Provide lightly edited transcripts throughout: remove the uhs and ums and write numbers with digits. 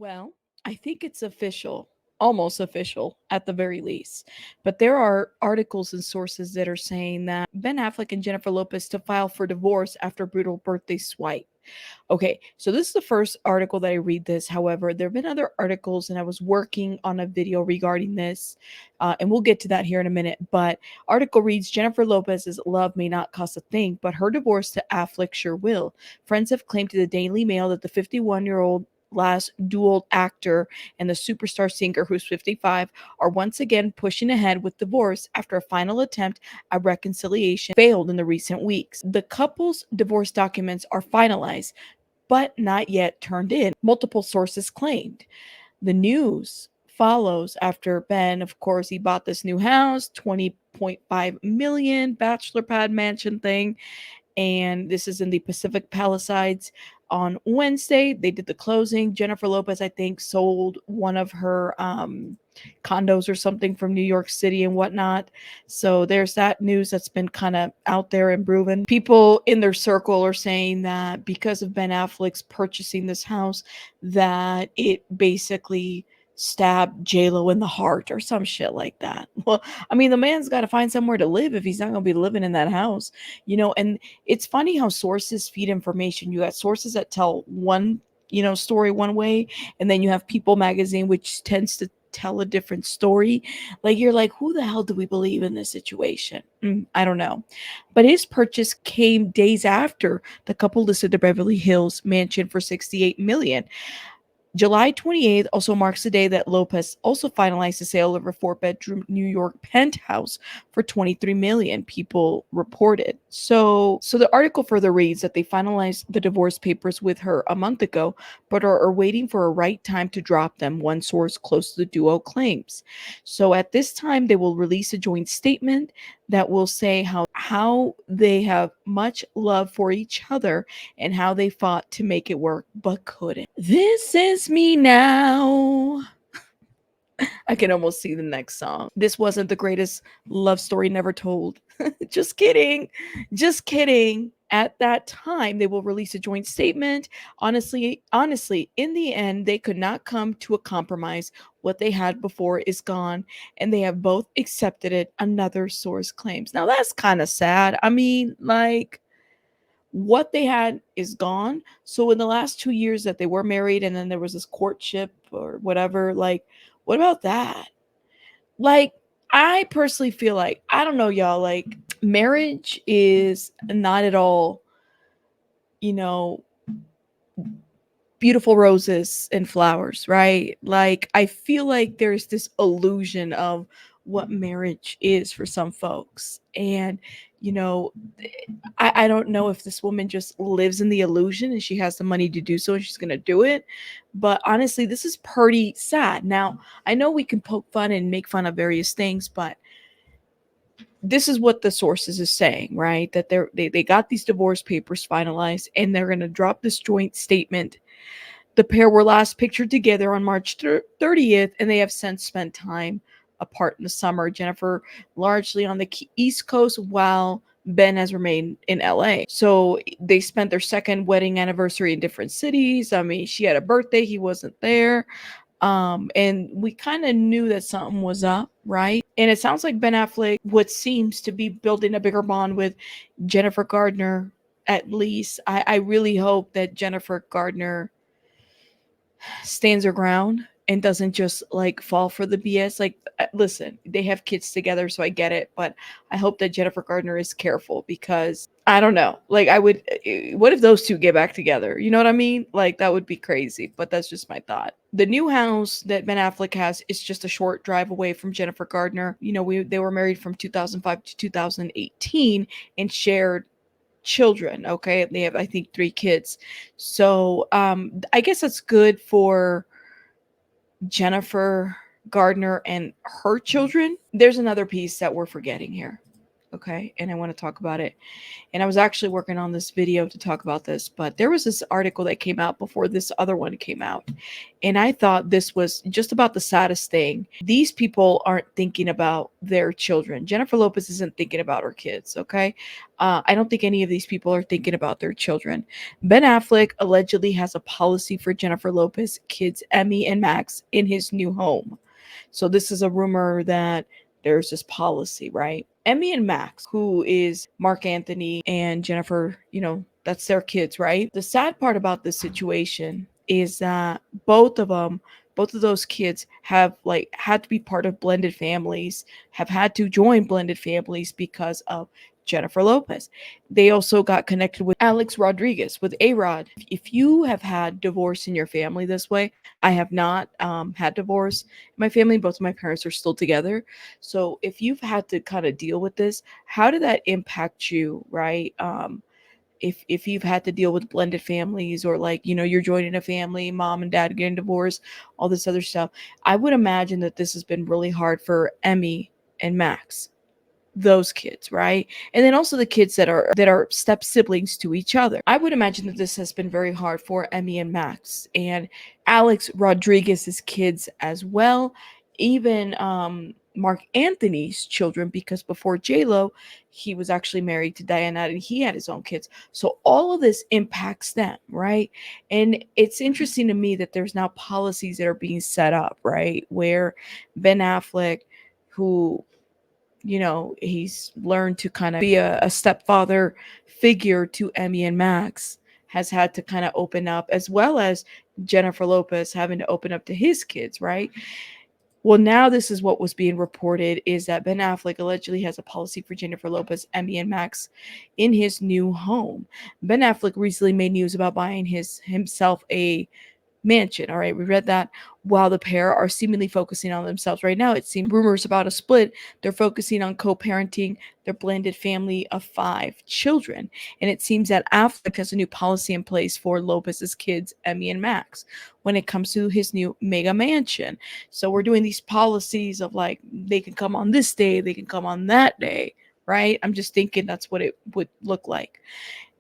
Well, I think it's official, almost official at the very least. But there are articles and sources that are saying that Ben Affleck and Jennifer Lopez to file for divorce after brutal birthday swipe. Okay, so this is the first article that I read this. However, there have been other articles, and I was working on a video regarding this, and we'll get to that here in a minute. But article reads: Jennifer Lopez's love may not cost a thing, but her divorce to Affleck sure will. Friends have claimed to the Daily Mail that the 51-year-old last dual actor and the superstar singer who's 55 are once again pushing ahead with divorce after a final attempt at reconciliation failed in the recent weeks. The couple's divorce documents are finalized but not yet turned in, multiple sources claimed. The news follows after Ben, of course, he bought this new house, 20.5 million bachelor pad mansion thing, and this is in the Pacific Palisades. On Wednesday, they did the closing. Jennifer Lopez, I think, sold one of her condos or something from New York City and whatnot. So there's that news that's been kind of out there and proven. People in their circle are saying that because of Ben Affleck's purchasing this house, that it basically stabbed JLo in the heart or some shit like that. Well, I mean, the man's got to find somewhere to live if he's not going to be living in that house, and it's funny how sources feed information. You got sources that tell one, story one way, and then you have People Magazine, which tends to tell a different story. Like, you're like, who the hell do we believe in this situation? I don't know. But his purchase came days after the couple listed the Beverly Hills mansion for 68 million. July 28th also marks the day that Lopez also finalized the sale of her four-bedroom New York penthouse for 23 million, people reported. So the article further reads that they finalized the divorce papers with her a month ago, but are waiting for a right time to drop them, one source close to the duo claims. So at this time, they will release a joint statement that will say how they have much love for each other and how they fought to make it work but couldn't. This is me now. I can almost see the next song. This wasn't the greatest love story never told. Just kidding. Just kidding. At that time, they will release a joint statement. Honestly, in the end, they could not come to a compromise. What they had before is gone, and they have both accepted it, another source claims. Now, that's kind of sad. I mean, like, what they had is gone. So in the last 2 years that they were married and then there was this courtship or whatever, like, what about that? Like, I personally feel like, I don't know, y'all, like, marriage is not at all, you know, beautiful roses and flowers, right? Like, I feel like there's this illusion of what marriage is for some folks. And, you know, I don't know if this woman just lives in the illusion and she has the money to do so and she's going to do it. But honestly, this is pretty sad. Now, I know we can poke fun and make fun of various things, but this is what the sources is saying, right? That they got these divorce papers finalized and they're going to drop this joint statement. The pair were last pictured together on March 30th, and they have since spent time apart in the summer. Jennifer largely on the East Coast, while Ben has remained in LA. So they spent their second wedding anniversary in different cities. I mean, she had a birthday, he wasn't there. And we kind of knew that something was up, right? And it sounds like Ben Affleck, what seems to be building a bigger bond with Jennifer Gardner, at least. I really hope that Jennifer Gardner stands her ground and doesn't just like fall for the BS. Like, listen, they have kids together, so I get it, but I hope that Jennifer Gardner is careful because I don't know. Like, what if those two get back together? You know what I mean? Like, that would be crazy, but that's just my thought. The new house that Ben Affleck has is just a short drive away from Jennifer Gardner. They were married from 2005 to 2018 and shared children. Okay, they have, I think, 3 kids. So I guess that's good for Jennifer Gardner and her children. There's another piece that we're forgetting here. okay? And I want to talk about it. And I was actually working on this video to talk about this, but there was this article that came out before this other one came out. And I thought this was just about the saddest thing. These people aren't thinking about their children. Jennifer Lopez isn't thinking about her kids, okay? I don't think any of these people are thinking about their children. Ben Affleck allegedly has a policy for Jennifer Lopez kids, Emmy and Max, in his new home. So this is a rumor that there's this policy, right? Emmy and Max, who is Mark Anthony and Jennifer, that's their kids, right? The sad part about this situation is that both of those kids have like had to be part of blended families, have had to join blended families because of Jennifer Lopez. They also got connected with Alex Rodriguez, with A-Rod. If you have had divorce in your family this way, I have not had divorce. My family, both of my parents are still together. So if you've had to kind of deal with this, how did that impact you, right? If you've had to deal with blended families, or like, you're joining a family, mom and dad getting divorced, all this other stuff, I would imagine that this has been really hard for Emmy and Max, those kids, right? And then also the kids that are step siblings to each other. I would imagine that this has been very hard for Emmy and Max and Alex Rodriguez's kids as well. Even Mark Anthony's children, because before JLo, he was actually married to Diana and he had his own kids. So all of this impacts them, right? And it's interesting to me that there's now policies that are being set up, right? Where Ben Affleck, who he's learned to kind of be a stepfather figure to Emmy and Max, has had to kind of open up, as well as Jennifer Lopez having to open up to his kids, right? Well, now this is what was being reported, is that Ben Affleck allegedly has a policy for Jennifer Lopez, Emmy, and Max in his new home. Ben Affleck recently made news about buying himself a mansion. All right, we read that. While the pair are seemingly focusing on themselves right now, it seems rumors about a split. They're focusing on co-parenting their blended family of 5 children. And it seems that Affleck has a new policy in place for Lopez's kids, Emmy and Max, when it comes to his new mega mansion. So we're doing these policies of like, they can come on this day, they can come on that day, right? I'm just thinking that's what it would look like.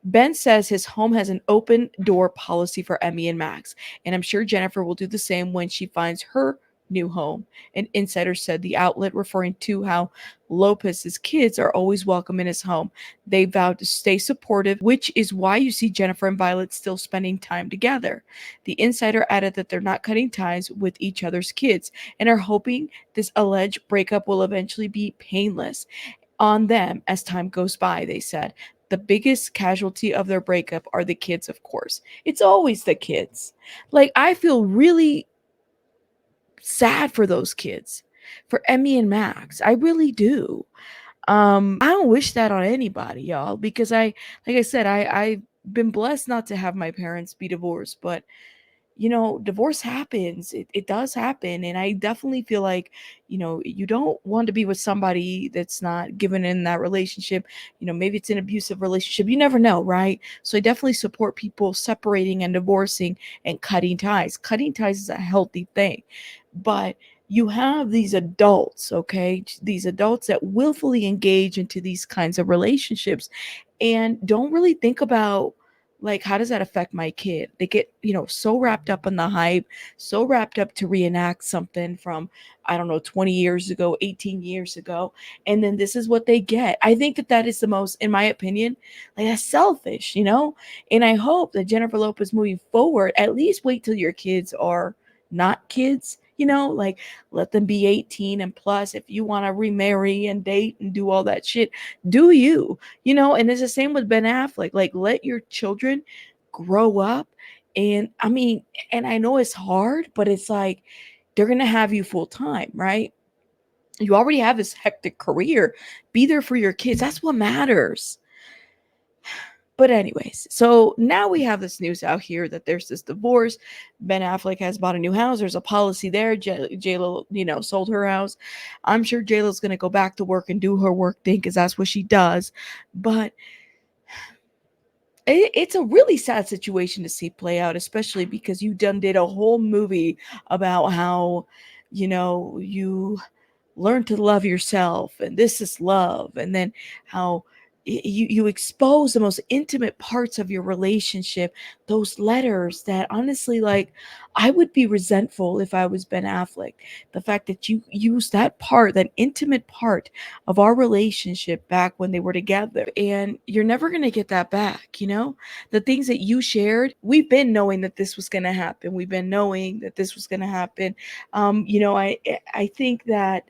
Ben says his home has an open door policy for Emmy and Max, and I'm sure Jennifer will do the same when she finds her new home. An insider said the outlet, referring to how Lopez's kids are always welcome in his home. They vowed to stay supportive, which is why you see Jennifer and Violet still spending time together. The insider added that they're not cutting ties with each other's kids and are hoping this alleged breakup will eventually be painless on them as time goes by, they said. The biggest casualty of their breakup are the kids, of course. It's always the kids. Like, I feel really sad for those kids, for Emmy and Max. I really do. I don't wish that on anybody, y'all, because like I said, I've been blessed not to have my parents be divorced, but divorce happens. It does happen. And I definitely feel like, you don't want to be with somebody that's not given in that relationship. Maybe it's an abusive relationship. You never know, right? So I definitely support people separating and divorcing and cutting ties. Cutting ties is a healthy thing. But you have these adults, okay? These adults that willfully engage into these kinds of relationships and don't really think about, like, how does that affect my kid? They get, so wrapped up in the hype, so wrapped up to reenact something from, I don't know, 20 years ago, 18 years ago. And then this is what they get. I think that that is the most, in my opinion, like, that's selfish, And I hope that Jennifer Lopez moving forward, at least wait till your kids are not kids, like, let them be 18 and plus. If you want to remarry and date and do all that shit, do you, and it's the same with Ben Affleck. Like, let your children grow up. And I mean, and I know it's hard, but it's like they're going to have you full time, right? You already have this hectic career. Be there for your kids. That's what matters. But anyways, so now we have this news out here that there's this divorce. Ben Affleck has bought a new house. There's a policy there. JLo, sold her house. I'm sure JLo's going to go back to work and do her work thing because that's what she does. But it's a really sad situation to see play out, especially because you done did a whole movie about how, you learn to love yourself, and this is love, and then how you expose the most intimate parts of your relationship, those letters that honestly, like, I would be resentful if I was Ben Affleck. The fact that you use that part, that intimate part of our relationship back when they were together, and you're never going to get that back, you know? The things that you shared, we've been knowing that this was going to happen. We've been knowing that this was going to happen. I think that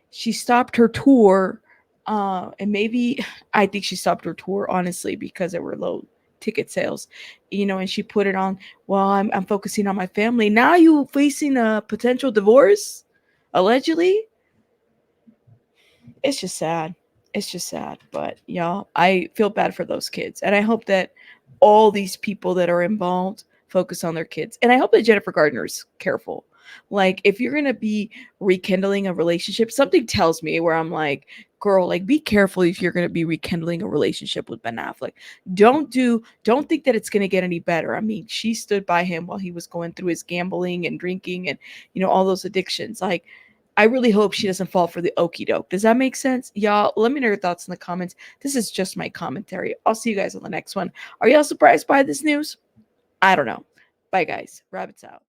she stopped her tour, and maybe I think she stopped her tour honestly because there were low ticket sales, and she put it on. Well, I'm focusing on my family. Now you facing a potential divorce, allegedly. It's just sad. It's just sad. But y'all, I feel bad for those kids. And I hope that all these people that are involved focus on their kids. And I hope that Jennifer Gardner's careful. Like, if you're gonna be rekindling a relationship, something tells me where I'm like, girl, like, be careful if you're gonna be rekindling a relationship with Ben Affleck. Don't think that it's gonna get any better. I mean, she stood by him while he was going through his gambling and drinking and all those addictions. Like, I really hope she doesn't fall for the okey doke. Does that make sense? Y'all, let me know your thoughts in the comments. This is just my commentary. I'll see you guys on the next one. Are y'all surprised by this news? I don't know. Bye, guys. Rabbits out.